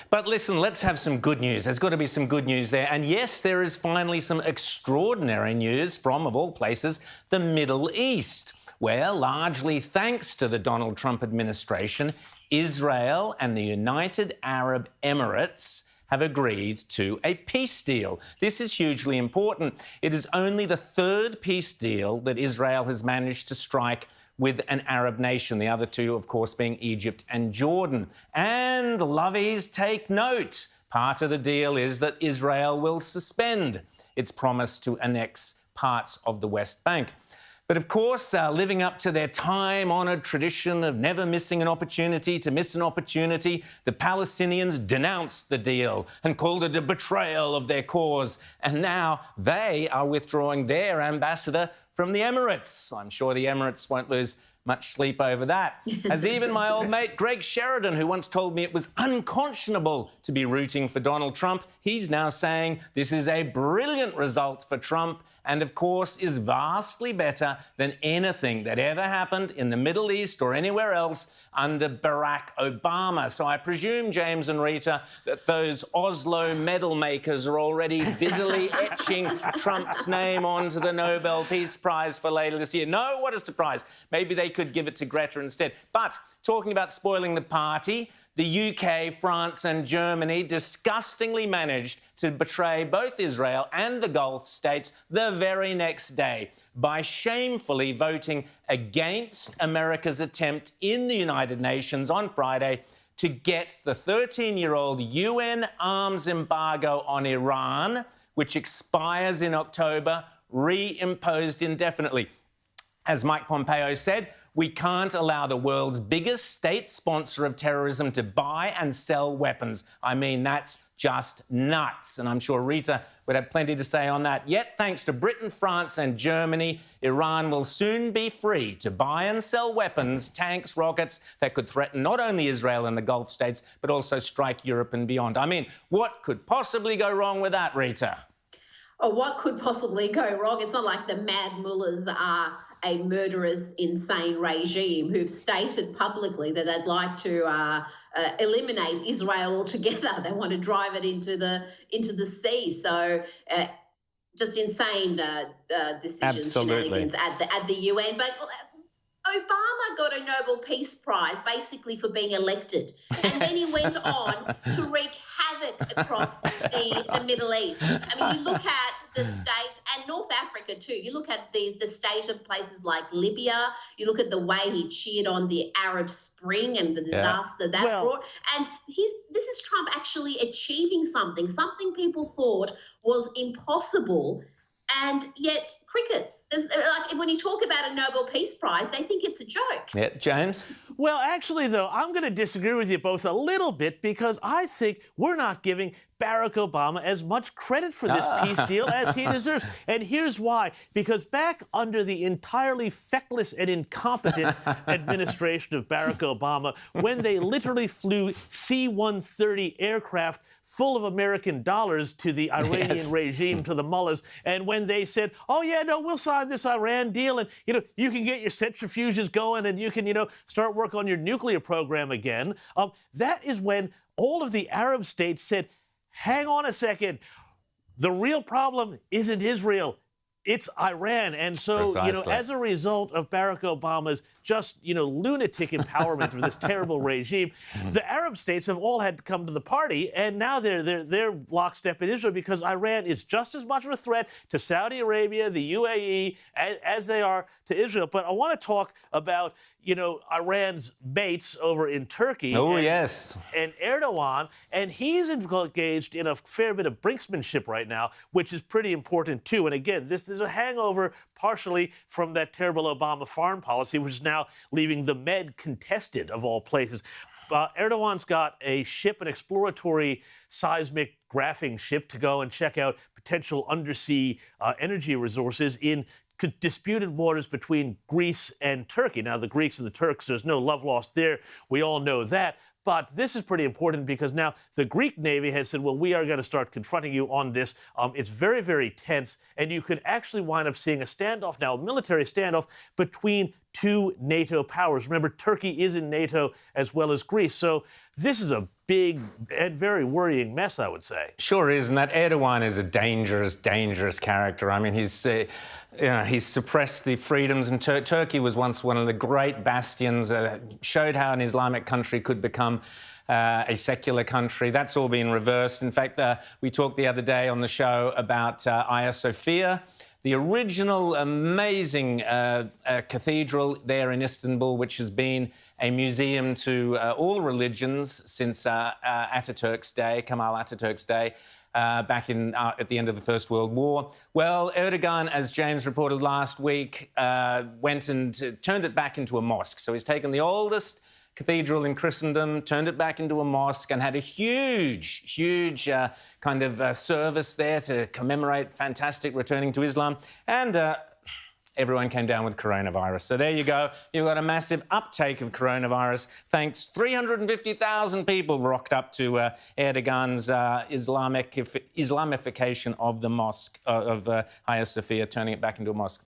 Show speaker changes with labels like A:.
A: But listen, let's have some good news. There's got to be some good news there. And yes, there is finally some extraordinary news from, of all places, the Middle East, where, largely thanks to the Donald Trump administration, Israel and the United Arab Emirates have agreed to a peace deal. This is hugely important. It is only the third peace deal that Israel has managed to strike with an Arab nation, the other two, of course, being Egypt and Jordan. And lovies, take note. Part of the deal is that Israel will suspend its promise to annex parts of the West Bank. But of course, living up to their time-honoured tradition of never missing an opportunity to miss an opportunity, the Palestinians denounced the deal and called it a betrayal of their cause. And now they are withdrawing their ambassador from the Emirates. I'm sure the Emirates won't lose much sleep over that. As even my old mate Greg Sheridan, who once told me it was unconscionable to be rooting for Donald Trump, he's now saying this is a brilliant result for Trump and, of course, is vastly better than anything that ever happened in the Middle East or anywhere else under Barack Obama. So I presume, James and Rita, that those Oslo medal makers are already busily etching Trump's name onto the Nobel Peace Prize for later this year. No, what a surprise. Maybe they could give it to Greta instead. But talking about spoiling the party, the UK, France and Germany disgustingly managed to betray both Israel and the Gulf states the very next day by shamefully voting against America's attempt in the United Nations on Friday to get the 13-year-old UN arms embargo on Iran, which expires in October, reimposed indefinitely. As Mike Pompeo said, we can't allow the world's biggest state sponsor of terrorism to buy and sell weapons. I mean, that's just nuts. And I'm sure Rita would have plenty to say on that. Yet, thanks to Britain, France and Germany, Iran will soon be free to buy and sell weapons, tanks, rockets that could threaten not only Israel and the Gulf states, but also strike Europe and beyond. I mean, what could possibly go wrong with that, Rita?
B: Oh, what could possibly go wrong? It's not like the mad mullahs are a murderous, insane regime who've stated publicly that they'd like to eliminate Israel altogether. They want to drive it into the sea. So just insane decisions, shenanigans at the UN. But Obama got a Nobel Peace Prize basically for being elected. And then he went on to wreak havoc across the Middle East. I mean, you look at the state, and North Africa too, you look at the state of places like Libya, you look at the way he cheered on the Arab Spring and the disaster that brought. And this is Trump actually achieving something people thought was impossible. And yet, crickets. Like when you talk about a Nobel Peace Prize, they think it's a joke.
A: Yeah, James?
C: Well, actually, though, I'm going to disagree with you both a little bit because I think we're not giving Barack Obama as much credit for this peace deal as he deserves. And here's why. Because back under the entirely feckless and incompetent administration of Barack Obama, when they literally flew C-130 aircraft full of American dollars to the Iranian regime, to the mullahs, and when they said, oh, yeah, no, we'll sign this Iran deal, and, you can get your centrifuges going, and you can, start work on your nuclear program again. That is when all of the Arab states said, hang on a second, the real problem isn't Israel, it's Iran. And so, as a result of Barack Obama's just, lunatic empowerment of this terrible regime, the Arab states have all had to come to the party, and now they're lockstep in Israel because Iran is just as much of a threat to Saudi Arabia, the UAE, as they are to Israel. But I want to talk about, Iran's mates over in Turkey.
A: Oh, yes.
C: And Erdogan, and he's engaged in a fair bit of brinksmanship right now, which is pretty important, too. And again, this is a hangover partially from that terrible Obama foreign policy, which is now leaving the Med contested, of all places. Erdogan's got a ship, an exploratory seismic graphing ship, to go and check out potential undersea energy resources in disputed waters between Greece and Turkey. Now, the Greeks and the Turks, there's no love lost there. We all know that. But this is pretty important because now the Greek Navy has said, well, we are going to start confronting you on this. It's very, very tense, and you could actually wind up seeing a standoff now, a military standoff between two NATO powers. Remember, Turkey is in NATO as well as Greece. So this is a big and very worrying mess, I would say.
A: Sure is, and that Erdogan is a dangerous, dangerous character. I mean, he's suppressed the freedoms, and Turkey was once one of the great bastions, showed how an Islamic country could become a secular country. That's all been reversed. In fact, we talked the other day on the show about Hagia Sophia, the original amazing cathedral there in Istanbul, which has been a museum to all religions since Ataturk's day, Kemal Ataturk's day, back at the end of the First World War. Well, Erdogan, as James reported last week, went and turned it back into a mosque. So he's taken the oldest cathedral in Christendom, turned it back into a mosque, and had a huge, huge kind of service there to commemorate fantastic returning to Islam. And everyone came down with coronavirus. So there you go. You've got a massive uptake of coronavirus. Thanks. 350,000 people rocked up to Erdogan's Islamification of the mosque, of Hagia Sophia, turning it back into a mosque.